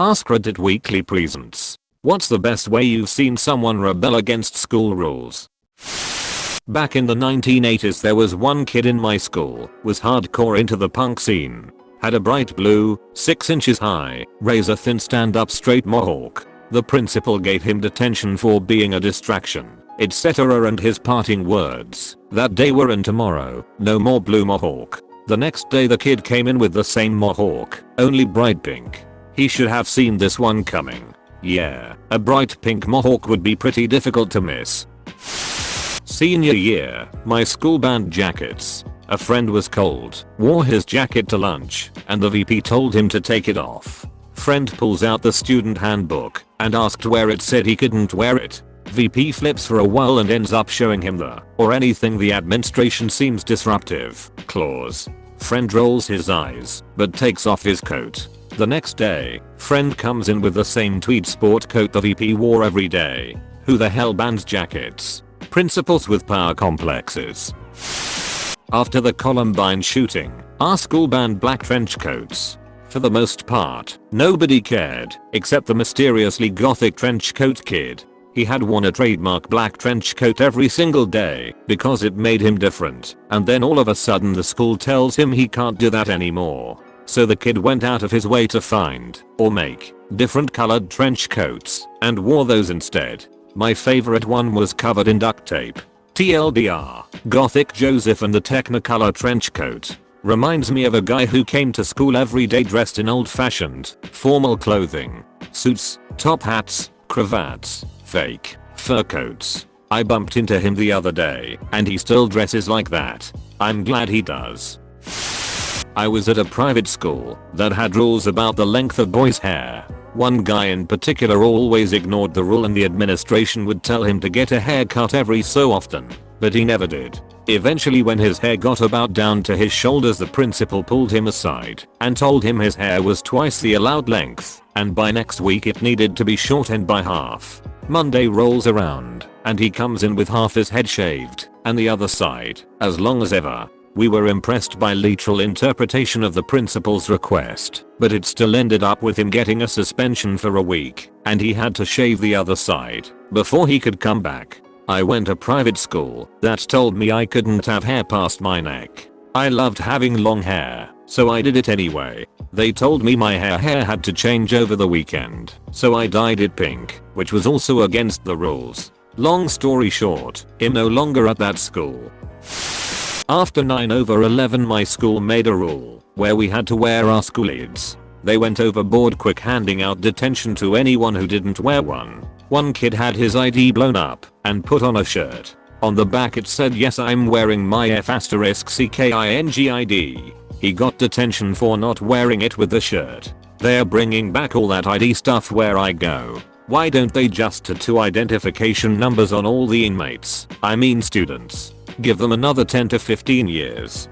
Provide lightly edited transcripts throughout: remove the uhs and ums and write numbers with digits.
AskReddit Weekly presents. What's the best way you've seen someone rebel against school rules? Back in the 1980s there was one kid in my school, was hardcore into the punk scene. Had a bright blue, 6 inches high, razor thin stand up straight mohawk. The principal gave him detention for being a distraction, etc. and his parting words that day were "and tomorrow, no more blue mohawk." The next day the kid came in with the same mohawk, only bright pink. He should have seen this one coming. Yeah, a bright pink mohawk would be pretty difficult to miss. Senior year, my school banned jackets. A friend was cold, wore his jacket to lunch, and the VP told him to take it off. Friend pulls out the student handbook and asked where it said he couldn't wear it. VP flips for a while and ends up showing him the "or anything the administration seems disruptive" clause. Friend rolls his eyes, but takes off his coat. The next day, friend comes in with the same tweed sport coat the VP wore every day. Who the hell bans jackets? Principals with power complexes. After the Columbine shooting, our school banned black trench coats. For the most part, nobody cared, except the mysteriously gothic trench coat kid. He had worn a trademark black trench coat every single day because it made him different, and then all of a sudden the school tells him he can't do that anymore. So the kid went out of his way to find or make different colored trench coats and wore those instead. My favorite one was covered in duct tape. TLDR, Gothic Joseph and the Technicolor trench coat. Reminds me of a guy who came to school every day dressed in old-fashioned, formal clothing. Suits, top hats, cravats, fake fur coats. I bumped into him the other day and he still dresses like that. I'm glad he does. I was at a private school that had rules about the length of boys' hair. One guy in particular always ignored the rule and the administration would tell him to get a haircut every so often, but he never did. Eventually when his hair got about down to his shoulders the principal pulled him aside and told him his hair was twice the allowed length and by next week it needed to be shortened by half. Monday rolls around and he comes in with half his head shaved and the other side as long as ever. We were impressed by literal interpretation of the principal's request, but it still ended up with him getting a suspension for a week, and he had to shave the other side before he could come back. I went to private school that told me I couldn't have hair past my neck. I loved having long hair, so I did it anyway. They told me my hair had to change over the weekend, so I dyed it pink, which was also against the rules. Long story short, I'm no longer at that school. After 9/11 my school made a rule where we had to wear our schoolids. They went overboard quick handing out detention to anyone who didn't wear one. One kid had his ID blown up and put on a shirt. On the back it said "Yes, I'm wearing my F***king ID. He got detention for not wearing it with the shirt. They're bringing back all that ID stuff where I go. Why don't they just tattoo identification numbers on all the inmates? I mean students. Give them another 10 to 15 years.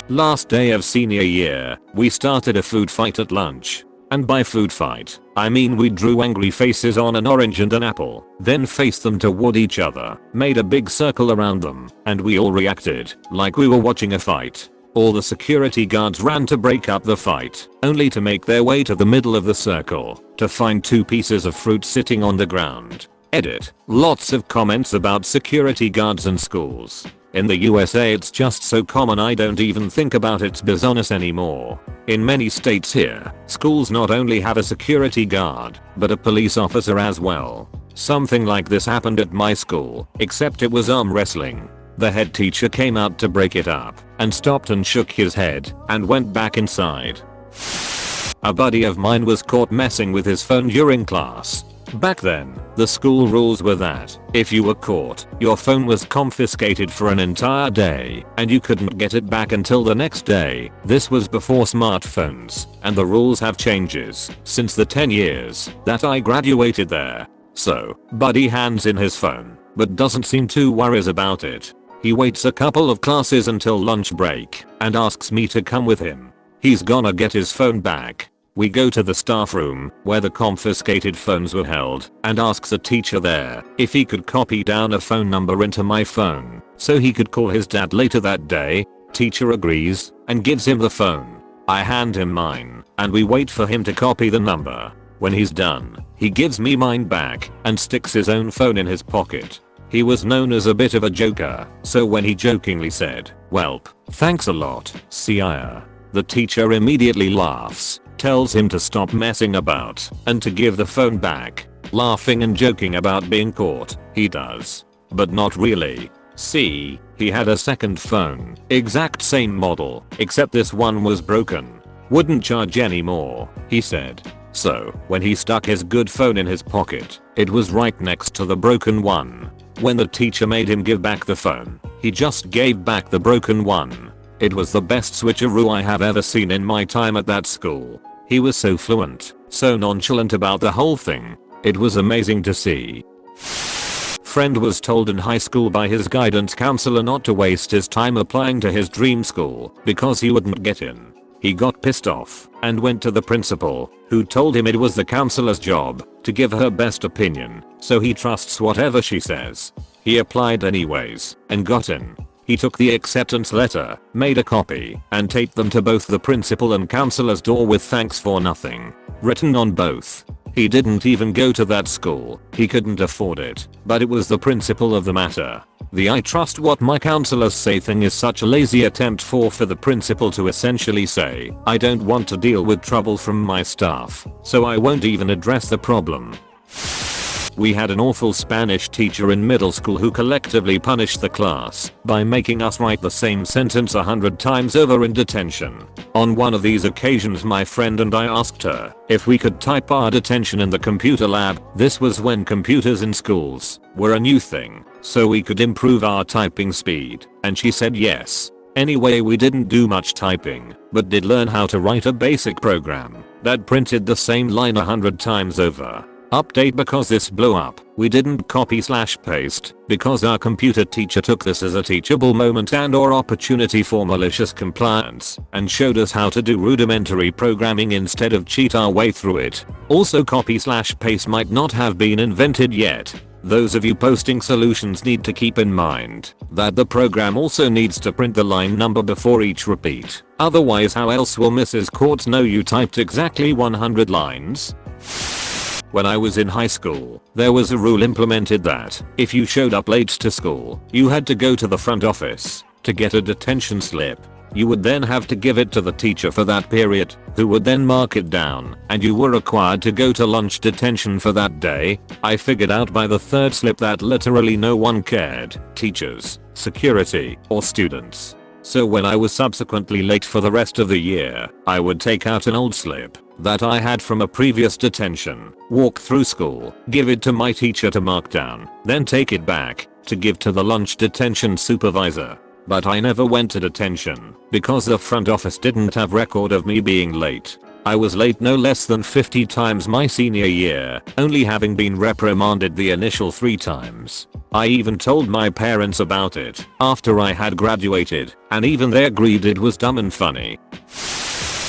Last day of senior year, we started a food fight at lunch. And by food fight, I mean we drew angry faces on an orange and an apple, then faced them toward each other, made a big circle around them, and we all reacted like we were watching a fight. All the security guards ran to break up the fight, only to make their way to the middle of the circle to find 2 pieces of fruit sitting on the ground. Edit. Lots of comments about security guards and schools. In the USA it's just so common I don't even think about its bizarreness anymore. In many states here, schools not only have a security guard, but a police officer as well. Something like this happened at my school, except it was arm wrestling. The head teacher came out to break it up, and stopped and shook his head, and went back inside. A buddy of mine was caught messing with his phone during class. Back then, the school rules were that if you were caught, your phone was confiscated for an entire day and you couldn't get it back until the next day. This was before smartphones, and the rules have changes since the 10 years that I graduated there. So, buddy hands in his phone, but doesn't seem too worried about it. He waits a couple of classes until lunch break and asks me to come with him. He's gonna get his phone back. We go to the staff room where the confiscated phones were held and asks a teacher there if he could copy down a phone number into my phone so he could call his dad later that day. Teacher agrees and gives him the phone. I hand him mine, and we wait for him to copy the number. When he's done, he gives me mine back and sticks his own phone in his pocket. He was known as a bit of a joker, so when he jokingly said, "Welp, thanks a lot, sire," the teacher immediately laughs, tells him to stop messing about and to give the phone back. Laughing and joking about being caught, he does. But not really. See, he had a second phone, exact same model, except this one was broken. Wouldn't charge anymore, he said. So, when he stuck his good phone in his pocket, it was right next to the broken one. When the teacher made him give back the phone, he just gave back the broken one. It was the best switcheroo I have ever seen in my time at that school. He was so fluent, so nonchalant about the whole thing. It was amazing to see. Friend was told in high school by his guidance counselor not to waste his time applying to his dream school because he wouldn't get in. He got pissed off and went to the principal, who told him it was the counselor's job to give her best opinion, so he trusts whatever she says. He applied anyways and got in. He took the acceptance letter, made a copy, and taped them to both the principal and counselor's door with "thanks for nothing" written on both. He didn't even go to that school, he couldn't afford it, but it was the principle of the matter. The "I trust what my counselors say" thing is such a lazy attempt for the principal to essentially say, "I don't want to deal with trouble from my staff, so I won't even address the problem." We had an awful Spanish teacher in middle school who collectively punished the class by making us write the same sentence 100 times over in detention. On one of these occasions my friend and I asked her if we could type our detention in the computer lab. This was when computers in schools were a new thing, so we could improve our typing speed, and she said yes. Anyway, we didn't do much typing, but did learn how to write a basic program that printed the same line 100 times over. Update: because this blew up, we didn't copy/paste because our computer teacher took this as a teachable moment and/or opportunity for malicious compliance and showed us how to do rudimentary programming instead of cheat our way through it. Also, copy/paste might not have been invented yet. Those of you posting solutions need to keep in mind that the program also needs to print the line number before each repeat. Otherwise, how else will Mrs. Courts know you typed exactly 100 lines? When I was in high school, there was a rule implemented that if you showed up late to school, you had to go to the front office to get a detention slip. You would then have to give it to the teacher for that period, who would then mark it down, and you were required to go to lunch detention for that day. I figured out by the third slip that literally no one cared, teachers, security, or students. So when I was subsequently late for the rest of the year, I would take out an old slip that I had from a previous detention, walk through school, give it to my teacher to mark down, then take it back to give to the lunch detention supervisor. But I never went to detention because the front office didn't have record of me being late. I was late no less than 50 times my senior year, only having been reprimanded the initial 3 times. I even told my parents about it after I had graduated, and even they agreed it was dumb and funny.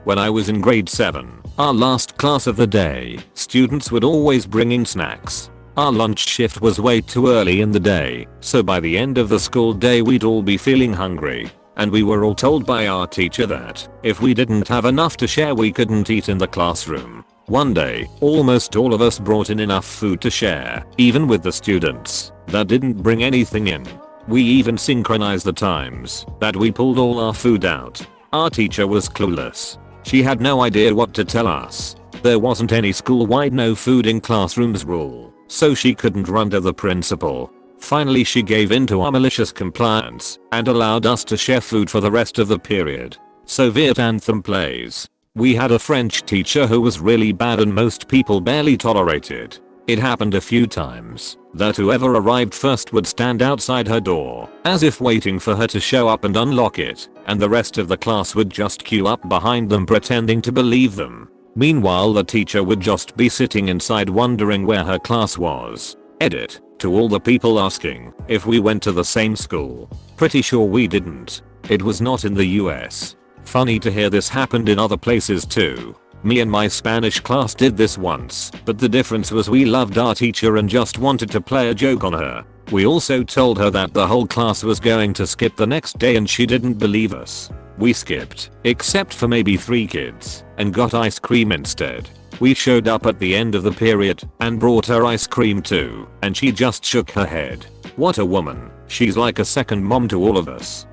When I was in grade 7, our last class of the day, students would always bring in snacks. Our lunch shift was way too early in the day, so by the end of the school day we'd all be feeling hungry. And we were all told by our teacher that if we didn't have enough to share we couldn't eat in the classroom. One day, almost all of us brought in enough food to share, even with the students that didn't bring anything in. We even synchronized the times that we pulled all our food out. Our teacher was clueless. She had no idea what to tell us. There wasn't any school-wide no food in classrooms rule, so she couldn't run to the principal. Finally, she gave in to our malicious compliance and allowed us to share food for the rest of the period. Soviet anthem plays. We had a French teacher who was really bad and most people barely tolerated. It happened a few times that whoever arrived first would stand outside her door, as if waiting for her to show up and unlock it, and the rest of the class would just queue up behind them pretending to believe them. Meanwhile, the teacher would just be sitting inside wondering where her class was. Edit. To all the people asking if we went to the same school. Pretty sure we didn't. It was not in the US. Funny to hear this happened in other places too. Me and my Spanish class did this once, but the difference was we loved our teacher and just wanted to play a joke on her. We also told her that the whole class was going to skip the next day and she didn't believe us. We skipped, except for maybe 3 kids, and got ice cream instead. We showed up at the end of the period and brought her ice cream too, and she just shook her head. What a woman, she's like a second mom to all of us.